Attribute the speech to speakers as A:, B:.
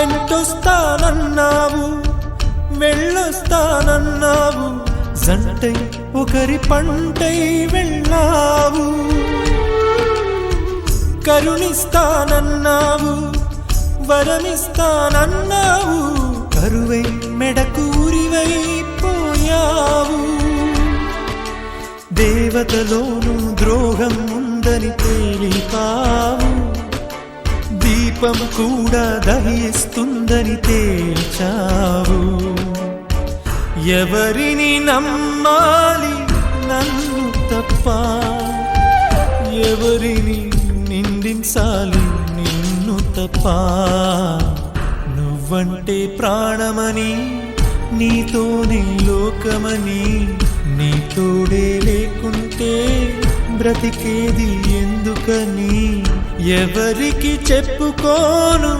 A: వెంటొస్తానన్నావు వెళ్ళొస్తానన్నావు, జంటై ఒకరి పంటై వెళ్ళావు. కరుణిస్తానన్నావు వరమిస్తానన్నావు, కరువై మెడకూరివై పోయావు. దేవతలోను ద్రోహం ఉందని తేలిపావు, దీపం కూడా దహిస్తుందని తేల్చావు. ఎవరిని నమ్మాలి నన్ను తప్ప, ఎవరిని నిందించాలి నిన్ను తప్ప. నువ్వంటే ప్రాణమని, నీతోనే లోకమని, నీ తోడే లేకుంటే బ్రతికేది ఎందుకని ఎవరికి చెప్పుకోను.